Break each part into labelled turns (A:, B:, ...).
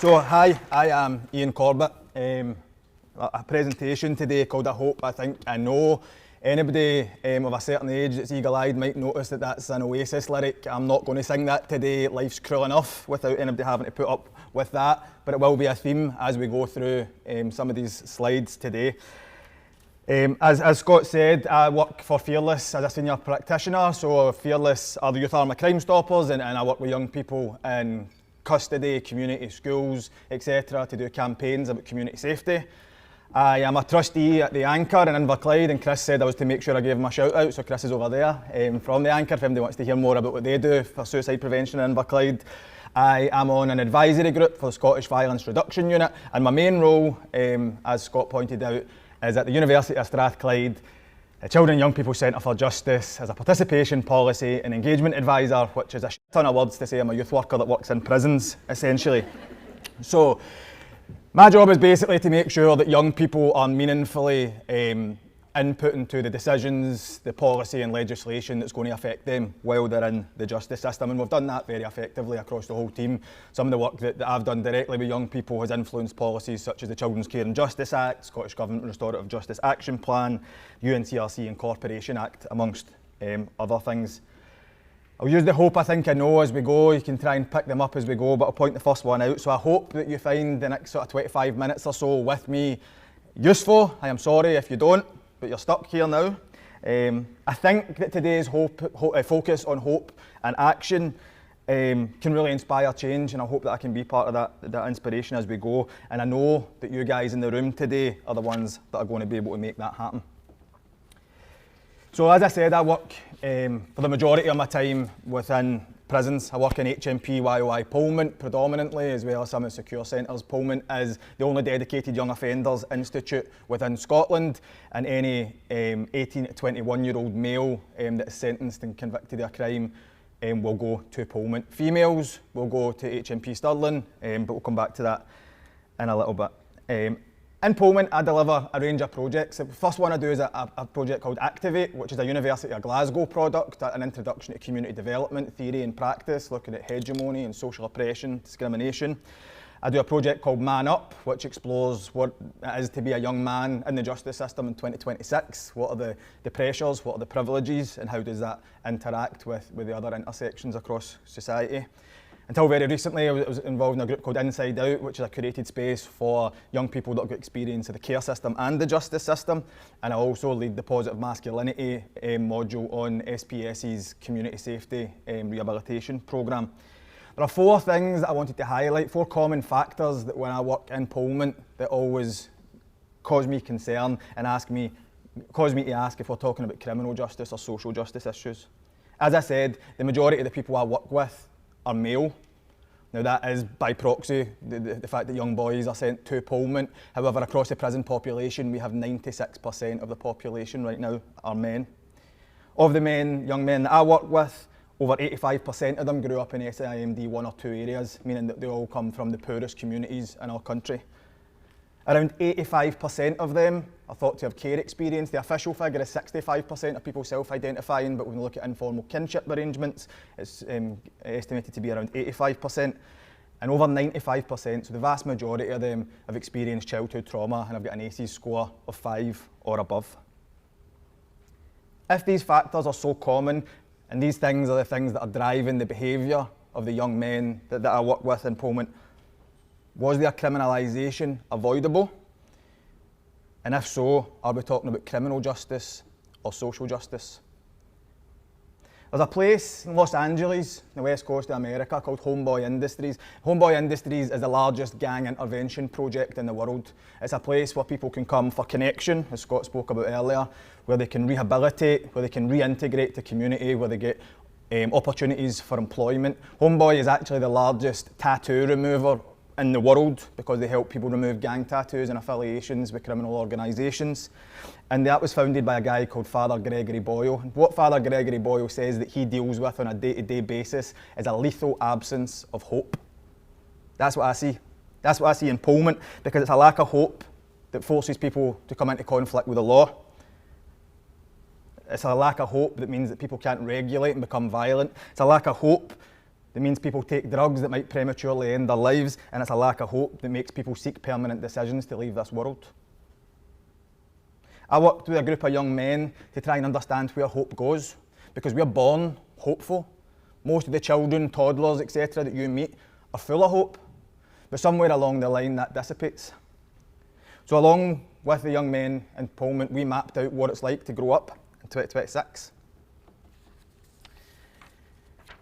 A: So hi, I am Iain Corbett. A presentation today called I Hope, I Think, I Know. Anybody of a certain age that's eagle-eyed might notice that that's an Oasis lyric. I'm not going to sing that today. Life's cruel enough without anybody having to put up with that. But it will be a theme as we go through some of these slides today. As Scott said, I work for Fearless as a senior practitioner. So Fearless are the Youth Army Crime Stoppers, and I work with young people in custody, community, schools, etc. to do campaigns about community safety. I am a trustee at the Anchor in Inverclyde, and Chris said I was to make sure I gave him a shout out, so Chris is over there from the Anchor if anybody wants to hear more about what they do for suicide prevention in Inverclyde. I am on an advisory group for the Scottish Violence Reduction Unit, and my main role, as Scott pointed out, is at the University of Strathclyde, the Children and Young People Centre for Justice, as a participation policy and engagement advisor, which is a ton of words to say I'm a youth worker that works in prisons, essentially. So my job is basically to make sure that young people are meaningfully input into the decisions, the policy and legislation that's going to affect them while they're in the justice system. And we've done that very effectively across the whole team. Some of the work that I've done directly with young people has influenced policies such as the Children's Care and Justice Act, Scottish Government Restorative Justice Action Plan, UNCRC Incorporation Act, amongst other things. I'll use the hope I think I know as we go. You can try and pick them up as we go, but I'll point the first one out. So I hope that you find the next sort of 25 minutes or so with me useful. I am sorry if you don't, but you're stuck here now. I think that today's focus on hope and action can really inspire change, and I hope that I can be part of that inspiration as we go. And I know that you guys in the room today are the ones that are going to be able to make that happen. So as I said, I work for the majority of my time within prisons. I work in HMP YOI Pullman predominantly, as well as some of the secure centres. Pullman is the only dedicated young offenders institute within Scotland, and any 18 to 21-year-old male that is sentenced and convicted of a crime will go to Pullman. Females will go to HMP Stirling, but we'll come back to that in a little bit. In Pullman, I deliver a range of projects. The first one I do is a project called Activate, which is a University of Glasgow product, an introduction to community development, theory and practice, looking at hegemony and social oppression, discrimination. I do a project called Man Up, which explores what it is to be a young man in the justice system in 2026. What are the pressures, what are the privileges, and how does that interact with the other intersections across society? Until very recently, I was involved in a group called Inside Out, which is a curated space for young people that have got experience of the care system and the justice system. And I also lead the positive masculinity module on SPS's community safety rehabilitation programme. There are four things that I wanted to highlight, four common factors that when I work in Pullman that always cause me concern and cause me to ask if we're talking about criminal justice or social justice issues. As I said, the majority of the people I work with are male. Now that is by proxy, the fact that young boys are sent to Pullman. However, across the prison population, we have 96% of the population right now are men. Of the young men that I work with, over 85% of them grew up in SIMD 1 or 2 areas, meaning that they all come from the poorest communities in our country. Around 85% of them are thought to have care experience. The official figure is 65% of people self-identifying, but when we look at informal kinship arrangements, it's estimated to be around 85%. And over 95%, so the vast majority of them have experienced childhood trauma and have got an ACEs score of 5 or above. If these factors are so common, and these things are the things that are driving the behaviour of the young men that I work with in Pullman, was their criminalisation avoidable? And if so, are we talking about criminal justice or social justice? There's a place in Los Angeles, the west coast of America, called Homeboy Industries. Homeboy Industries is the largest gang intervention project in the world. It's a place where people can come for connection, as Scott spoke about earlier, where they can rehabilitate, where they can reintegrate the community, where they get opportunities for employment. Homeboy is actually the largest tattoo remover in the world because they help people remove gang tattoos and affiliations with criminal organisations. And that was founded by a guy called Father Gregory Boyle. What Father Gregory Boyle says that he deals with on a day-to-day basis is a lethal absence of hope. That's what I see. That's what I see in Pullman, because it's a lack of hope that forces people to come into conflict with the law. It's a lack of hope that means that people can't regulate and become violent. It's a lack of hope That means people take drugs that might prematurely end their lives, and it's a lack of hope that makes people seek permanent decisions to leave this world. I worked with a group of young men to try and understand where hope goes, because we're born hopeful. Most of the children, toddlers, etc. that you meet are full of hope, but somewhere along the line that dissipates. So along with the young men in Pullman, we mapped out what it's like to grow up in 2026.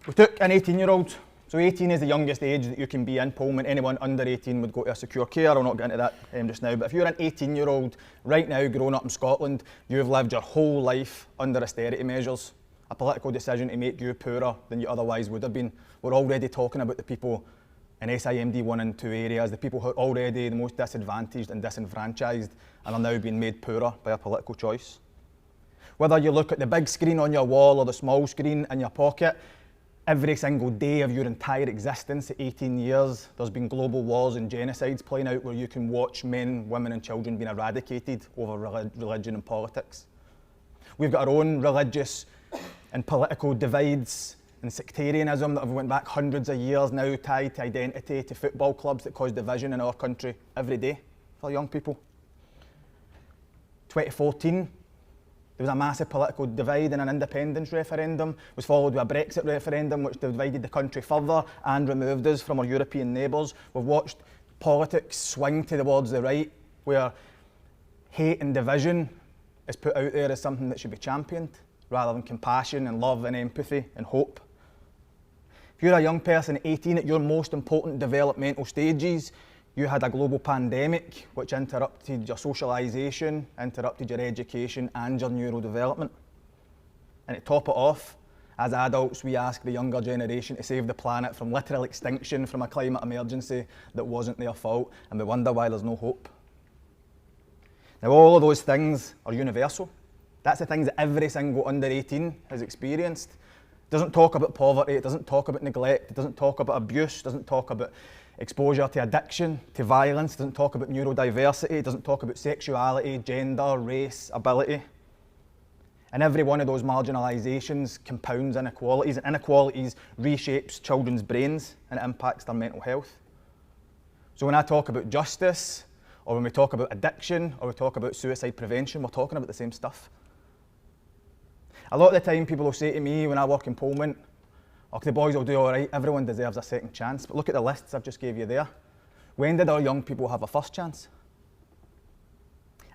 A: We took an 18-year-old, so 18 is the youngest age that you can be in Pullman. Anyone under 18 would go to a secure care. I'll not get into that just now, but if you're an 18-year-old right now growing up in Scotland, you've lived your whole life under austerity measures, a political decision to make you poorer than you otherwise would have been. We're already talking about the people in SIMD 1 and 2 areas, the people who are already the most disadvantaged and disenfranchised and are now being made poorer by a political choice. Whether you look at the big screen on your wall or the small screen in your pocket, every single day of your entire existence at 18 years, there's been global wars and genocides playing out where you can watch men, women and children being eradicated over religion and politics. We've got our own religious and political divides and sectarianism that have went back hundreds of years now, tied to identity, to football clubs that cause division in our country every day for young people. 2014, there was a massive political divide and an independence referendum was followed by a Brexit referendum which divided the country further and removed us from our European neighbours. We've watched politics swing towards the right where hate and division is put out there as something that should be championed rather than compassion and love and empathy and hope. If you're a young person at 18 at your most important developmental stages, you had a global pandemic which interrupted your socialisation, interrupted your education and your neurodevelopment. And to top it off, as adults we ask the younger generation to save the planet from literal extinction from a climate emergency that wasn't their fault, and we wonder why there's no hope. Now all of those things are universal. That's the things that every single under 18 has experienced. It doesn't talk about poverty, it doesn't talk about neglect, it doesn't talk about abuse, it doesn't talk about exposure to addiction, to violence, it doesn't talk about neurodiversity, it doesn't talk about sexuality, gender, race, ability. And every one of those marginalisations compounds inequalities, and inequalities reshapes children's brains and it impacts their mental health. So when I talk about justice, or when we talk about addiction, or we talk about suicide prevention, we're talking about the same stuff. A lot of the time people will say to me when I work in Pullman, "Oh, the boys will do all right, everyone deserves a second chance." But look at the lists I've just gave you there. When did our young people have a first chance?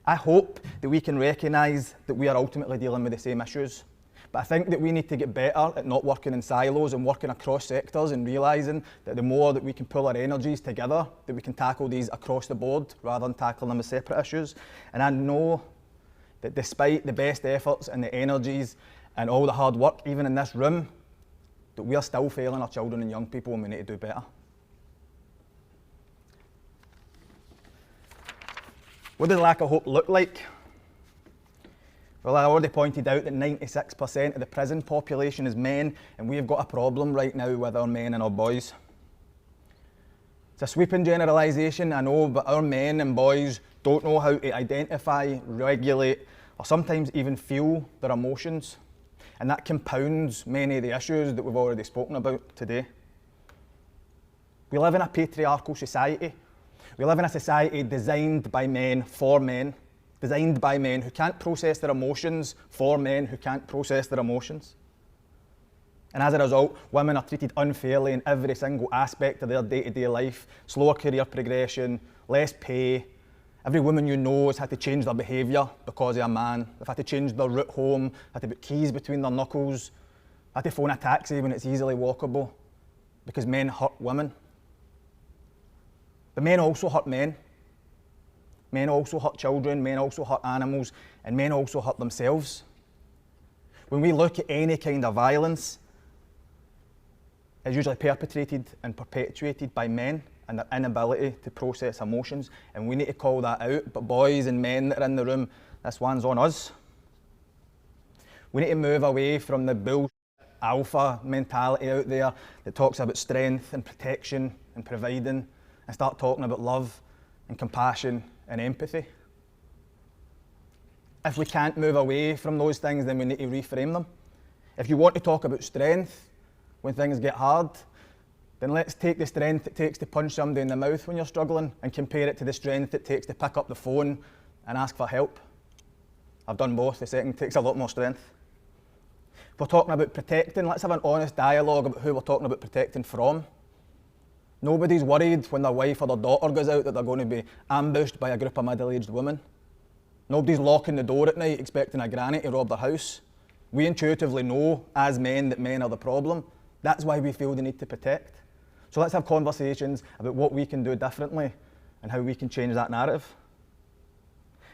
A: I hope that we can recognise that we are ultimately dealing with the same issues. But I think that we need to get better at not working in silos and working across sectors and realising that the more that we can pull our energies together, that we can tackle these across the board rather than tackling them as separate issues. And I know that despite the best efforts and the energies and all the hard work, even in this room, that we are still failing our children and young people and we need to do better. What does lack of hope look like? Well, I already pointed out that 96% of the prison population is men, and we've got a problem right now with our men and our boys. It's a sweeping generalisation, I know, but our men and boys don't know how to identify, regulate, or sometimes even feel their emotions. And that compounds many of the issues that we've already spoken about today. We live in a patriarchal society. We live in a society designed by men for men, designed by men who can't process their emotions for men who can't process their emotions. And as a result, women are treated unfairly in every single aspect of their day-to-day life. Slower career progression, less pay. Every woman you know has had to change their behaviour because of a man. They've had to change their route home, had to put keys between their knuckles, had to phone a taxi when it's easily walkable, because men hurt women. But men also hurt men. Men also hurt children, men also hurt animals, and men also hurt themselves. When we look at any kind of violence, it's usually perpetrated and perpetuated by men and their inability to process emotions, and we need to call that out. But boys and men that are in the room, this one's on us. We need to move away from the bullshit alpha mentality out there that talks about strength and protection and providing, and start talking about love and compassion and empathy. If we can't move away from those things, then we need to reframe them. If you want to talk about strength when things get hard, then let's take the strength it takes to punch somebody in the mouth when you're struggling and compare it to the strength it takes to pick up the phone and ask for help. I've done both. The second takes a lot more strength. If we're talking about protecting, let's have an honest dialogue about who we're talking about protecting from. Nobody's worried when their wife or their daughter goes out that they're going to be ambushed by a group of middle-aged women. Nobody's locking the door at night expecting a granny to rob their house. We intuitively know, as men, that men are the problem. That's why we feel the need to protect. So let's have conversations about what we can do differently and how we can change that narrative.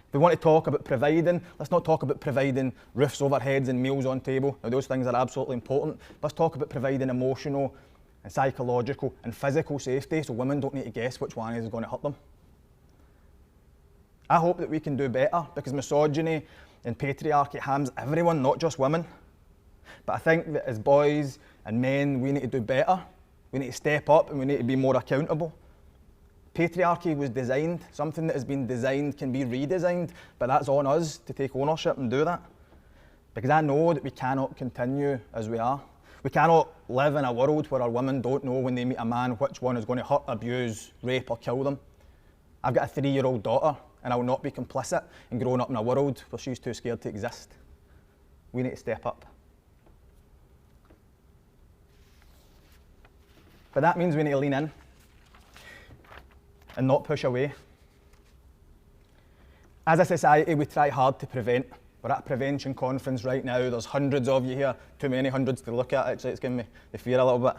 A: If we want to talk about providing, let's not talk about providing roofs over heads and meals on table. Now, those things are absolutely important. Let's talk about providing emotional and psychological and physical safety so women don't need to guess which one is going to hurt them. I hope that we can do better, because misogyny and patriarchy harms everyone, not just women. But I think that as boys and men, we need to do better. We need to step up and we need to be more accountable. Patriarchy was designed. Something that has been designed can be redesigned, but that's on us to take ownership and do that. Because I know that we cannot continue as we are. We cannot live in a world where our women don't know when they meet a man which one is going to hurt, abuse, rape or kill them. I've got a 3-year-old daughter and I will not be complicit in growing up in a world where she's too scared to exist. We need to step up. But that means we need to lean in and not push away. As a society, we try hard to prevent. We're at a prevention conference right now. There's hundreds of you here, too many hundreds to look at. Actually, it's giving me the fear a little bit.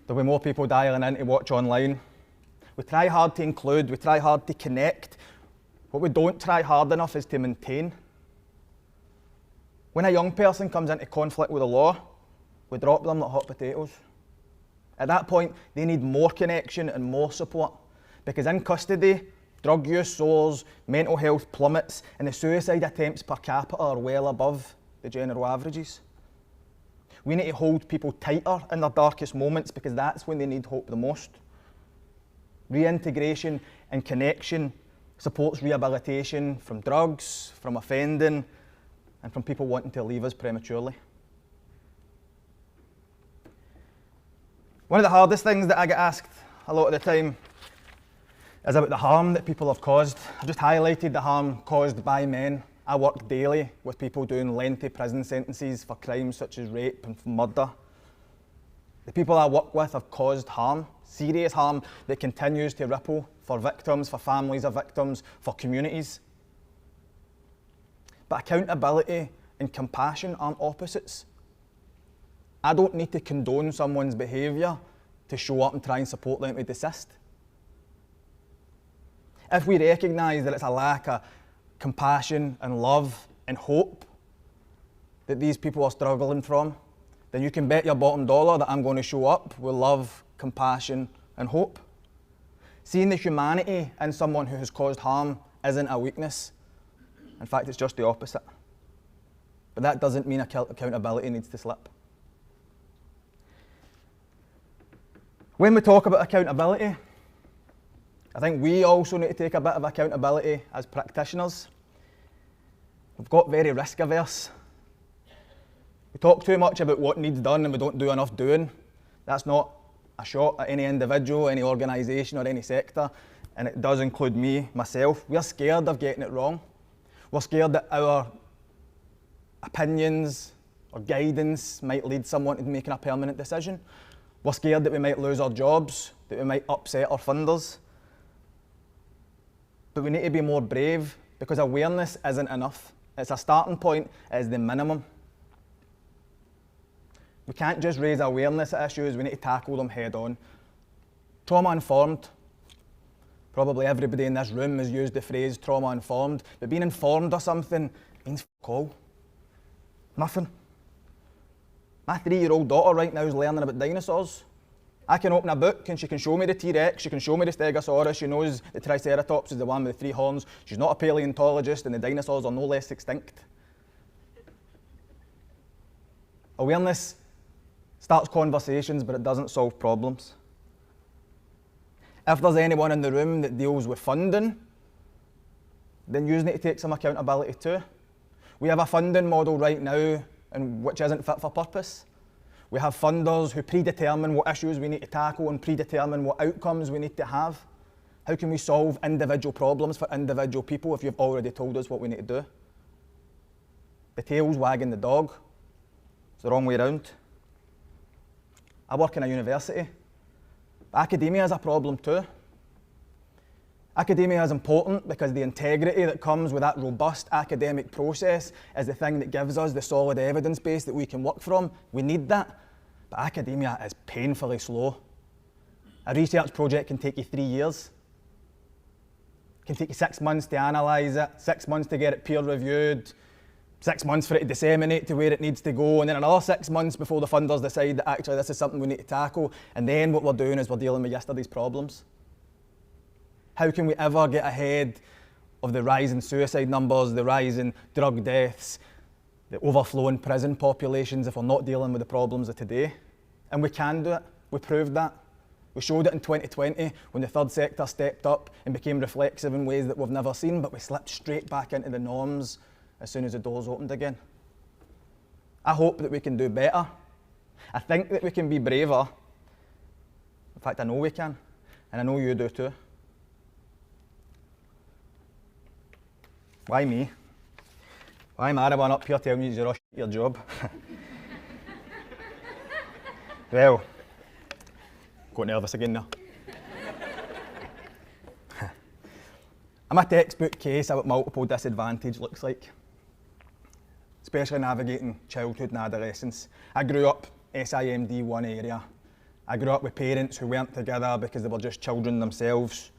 A: There'll be more people dialing in to watch online. We try hard to include, we try hard to connect. What we don't try hard enough is to maintain. When a young person comes into conflict with the law, we drop them like hot potatoes. At that point, they need more connection and more support, because in custody, drug use soars, mental health plummets, and the suicide attempts per capita are well above the general averages. We need to hold people tighter in their darkest moments, because that's when they need hope the most. Reintegration and connection supports rehabilitation from drugs, from offending, and from people wanting to leave us prematurely. One of the hardest things that I get asked a lot of the time is about the harm that people have caused. I've just highlighted the harm caused by men. I work daily with people doing lengthy prison sentences for crimes such as rape and murder. The people I work with have caused harm, serious harm that continues to ripple for victims, for families of victims, for communities. But accountability and compassion aren't opposites. I don't need to condone someone's behaviour to show up and try and support them to desist. If we recognise that it's a lack of compassion and love and hope that these people are struggling from, then you can bet your bottom dollar that I'm going to show up with love, compassion and hope. Seeing the humanity in someone who has caused harm isn't a weakness. In fact, it's just the opposite. But that doesn't mean accountability needs to slip. When we talk about accountability, I think we also need to take a bit of accountability as practitioners. We've got very risk averse. We talk too much about what needs done and we don't do enough doing. That's not a shot at any individual, any organisation or any sector, and it does include me, myself. We're scared of getting it wrong. We're scared that our opinions or guidance might lead someone to making a permanent decision. We're scared that we might lose our jobs, that we might upset our funders. But we need to be more brave, because awareness isn't enough. It's a starting point, it is the minimum. We can't just raise awareness at issues, we need to tackle them head on. Trauma-informed. Probably everybody in this room has used the phrase trauma-informed, but being informed of something means f*** all. Nothing. My 3-year-old daughter right now is learning about dinosaurs. I can open a book and she can show me the T-Rex, she can show me the Stegosaurus, she knows the Triceratops is the one with the 3 horns. She's not a paleontologist and the dinosaurs are no less extinct. Awareness starts conversations, but it doesn't solve problems. If there's anyone in the room that deals with funding, then you need to take some accountability too. We have a funding model right now which isn't fit for purpose. We have funders who predetermine what issues we need to tackle and predetermine what outcomes we need to have. How can we solve individual problems for individual people if you've already told us what we need to do? The tail's wagging the dog. It's the wrong way around. I work in a university. Academia is a problem too. Academia is important because the integrity that comes with that robust academic process is the thing that gives us the solid evidence base that we can work from. We need that. But academia is painfully slow. A research project can take you 3 years. It can take you 6 months to analyse it, 6 months to get it peer reviewed, 6 months for it to disseminate to where it needs to go, and then another 6 months before the funders decide that actually this is something we need to tackle. And then what we're doing is we're dealing with yesterday's problems. How can we ever get ahead of the rise in suicide numbers, the rise in drug deaths, the overflowing prison populations if we're not dealing with the problems of today? And we can do it. We proved that. We showed it in 2020 when the third sector stepped up and became reflexive in ways that we've never seen, but we slipped straight back into the norms as soon as the doors opened again. I hope that we can do better. I think that we can be braver. In fact, I know we can, and I know you do too. Why me? Why am I the one up here telling you to rush your job? Well, got nervous again now. I'm a textbook case of what multiple disadvantage looks like, especially navigating childhood and adolescence. I grew up SIMD one area. I grew up with parents who weren't together because they were just children themselves.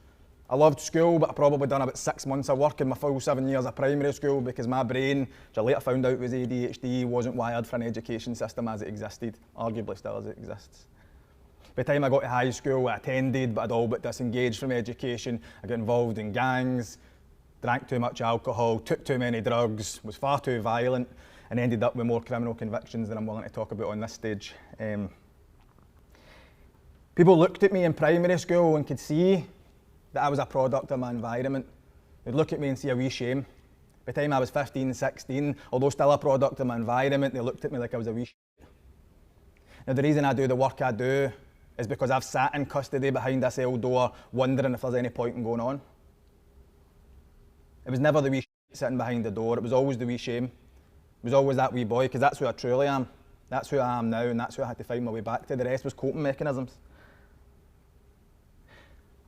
A: I loved school, but I probably done about 6 months of work in my full 7 years of primary school because my brain, which I later found out was ADHD, wasn't wired for an education system as it existed, arguably still as it exists. By the time I got to high school, I attended, but I'd all but disengaged from education. I got involved in gangs, drank too much alcohol, took too many drugs, was far too violent, and ended up with more criminal convictions than I'm willing to talk about on this stage. People looked at me in primary school and could see that I was a product of my environment. They'd look at me and see a wee shame. By the time I was 15, 16, although still a product of my environment, they looked at me like I was a wee shit. Now the reason I do the work I do is because I've sat in custody behind a cell door wondering if there's any point in going on. It was never the wee shit sitting behind the door, it was always the wee shame. It was always that wee boy, because that's who I truly am. That's who I am now, and that's who I had to find my way back to. The rest was coping mechanisms.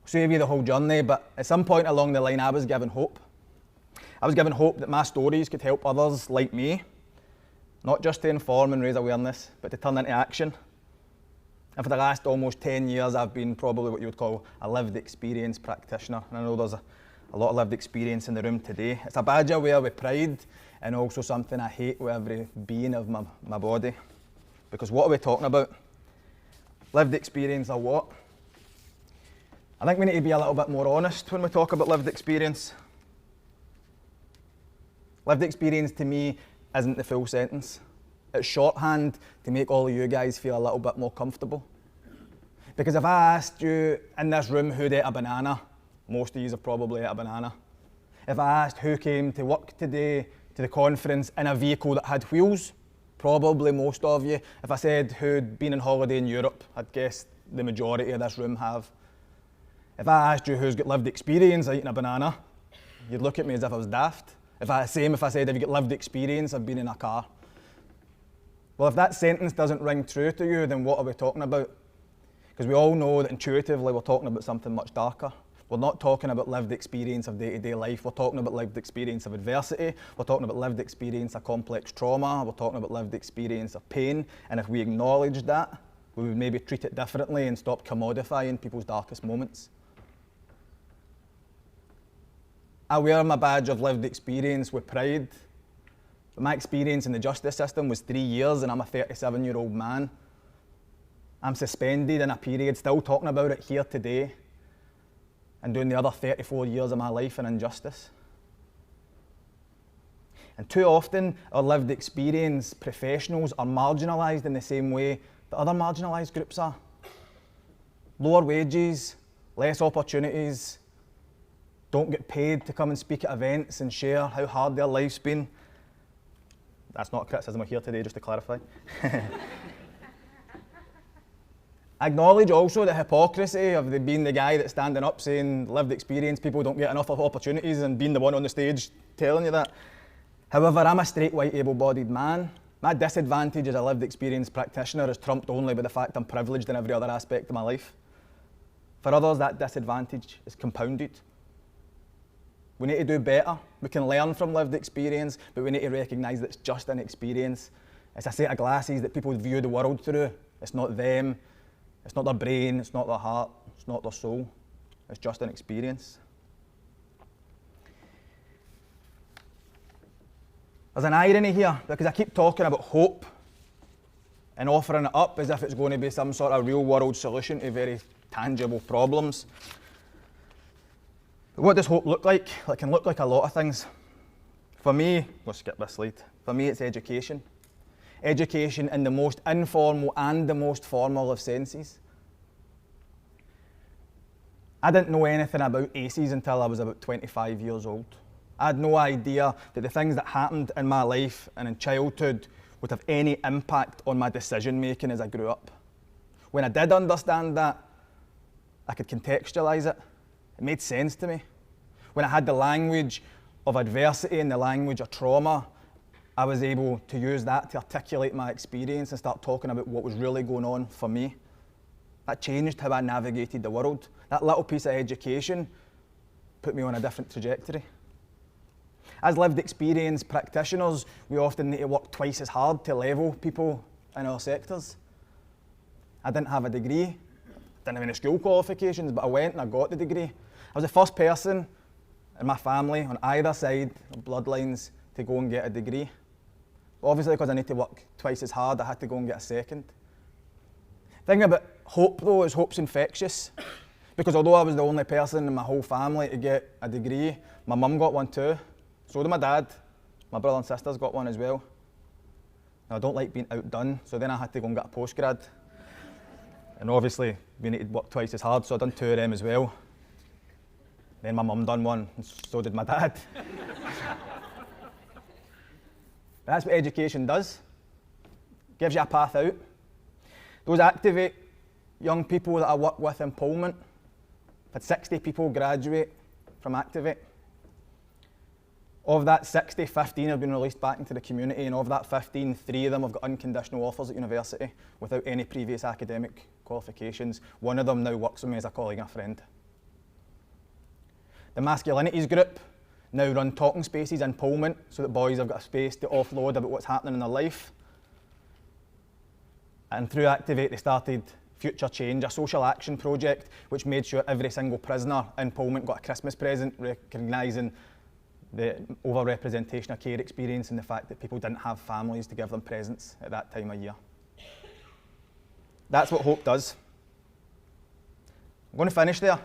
A: Save you the whole journey, but at some point along the line I was given hope. I was given hope that my stories could help others like me, not just to inform and raise awareness, but to turn into action. And for the last almost 10 years I've been probably what you would call a lived experience practitioner. And I know there's a lot of lived experience in the room today. It's a badge I wear with pride and also something I hate with every being of my body. Because what are we talking about? Lived experience or what? I think we need to be a little bit more honest when we talk about lived experience. Lived experience to me isn't the full sentence. It's shorthand to make all of you guys feel a little bit more comfortable. Because if I asked you in this room who'd ate a banana, most of you have probably ate a banana. If I asked who came to work today, to the conference, in a vehicle that had wheels, probably most of you. If I said who'd been on holiday in Europe, I'd guess the majority of this room have. If I asked you who's got lived experience of eating a banana, you'd look at me as if I was daft. If I said, have you got lived experience of being in a car? Well, if that sentence doesn't ring true to you, then what are we talking about? Because we all know that intuitively we're talking about something much darker. We're not talking about lived experience of day-to-day life. We're talking about lived experience of adversity. We're talking about lived experience of complex trauma. We're talking about lived experience of pain. And if we acknowledge that, we would maybe treat it differently and stop commodifying people's darkest moments. I wear my badge of lived experience with pride. But my experience in the justice system was 3 years and I'm a 37-year-old man. I'm suspended in a period, still talking about it here today, and doing the other 34 years of my life in injustice. And too often, our lived experience professionals are marginalised in the same way that other marginalised groups are. Lower wages, less opportunities, don't get paid to come and speak at events and share how hard their life's been. That's not a criticism of here today, just to clarify. I acknowledge also the hypocrisy of being the guy that's standing up saying lived experience, people don't get enough of opportunities, and being the one on the stage telling you that. However, I'm a straight, white, able-bodied man. My disadvantage as a lived experience practitioner is trumped only by the fact I'm privileged in every other aspect of my life. For others, that disadvantage is compounded. We need to do better. We can learn from lived experience, but we need to recognise that it's just an experience. It's a set of glasses that people view the world through. It's not them, it's not their brain, it's not their heart, it's not their soul. It's just an experience. There's an irony here, because I keep talking about hope and offering it up as if it's going to be some sort of real-world solution to very tangible problems. But what does hope look like? Well, it can look like a lot of things. For me, we'll skip this slide. For me, it's education. Education in the most informal and the most formal of senses. I didn't know anything about ACEs until I was about 25 years old. I had no idea that the things that happened in my life and in childhood would have any impact on my decision making as I grew up. When I did understand that, I could contextualise it. It made sense to me. When I had the language of adversity and the language of trauma, I was able to use that to articulate my experience and start talking about what was really going on for me. That changed how I navigated the world. That little piece of education put me on a different trajectory. As lived experience practitioners, we often need to work twice as hard to level people in our sectors. I didn't have a degree, didn't have any school qualifications, but I went and I got the degree. I was the first person in my family on either side of bloodlines to go and get a degree. But obviously, because I need to work twice as hard, I had to go and get a second. The thing about hope, though, is hope's infectious. Because although I was the only person in my whole family to get a degree, my mum got one too. So did my dad. My brother and sisters got one as well. Now, I don't like being outdone, so then I had to go and get a postgrad. And obviously, we needed to work twice as hard, so I done two of them as well. Then my mum done one, and so did my dad. That's what education does. Gives you a path out. Those Activate young people that I work with in Pullman, I've had 60 people graduate from Activate. Of that 60, 15 have been released back into the community, and of that 15, 3 of them have got unconditional offers at university without any previous academic qualifications. One of them now works with me as a colleague and a friend. The Masculinities group now run talking spaces in Pullman so that boys have got a space to offload about what's happening in their life. And through Activate, they started Future Change, a social action project which made sure every single prisoner in Pullman got a Christmas present, recognising the over-representation of care experience and the fact that people didn't have families to give them presents at that time of year. That's what hope does. I'm going to finish there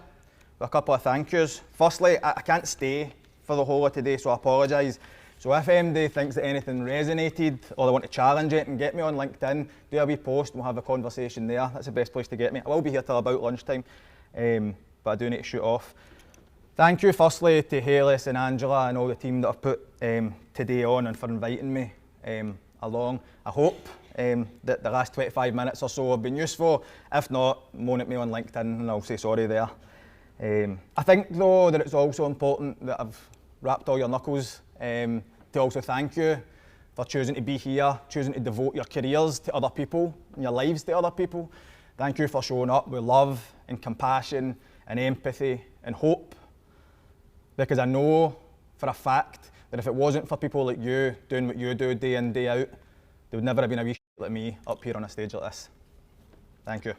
A: with a couple of thank yous. Firstly, I can't stay for the whole of today, so I apologise. So if MD thinks that anything resonated or they want to challenge it and get me on LinkedIn, do a wee post and we'll have a conversation there. That's the best place to get me. I will be here till about lunchtime, but I do need to shoot off. Thank you firstly to Hayless and Angela and all the team that have put today on and for inviting me along. I hope that the last 25 minutes or so have been useful. If not, moan at me on LinkedIn and I'll say sorry there. I think though that it's also important that I've wrapped all your knuckles to also thank you for choosing to be here, choosing to devote your careers to other people and your lives to other people. Thank you for showing up with love and compassion and empathy and hope. Because I know for a fact that if it wasn't for people like you doing what you do day in, day out, there would never have been a wee shit like me up here on a stage like this. Thank you.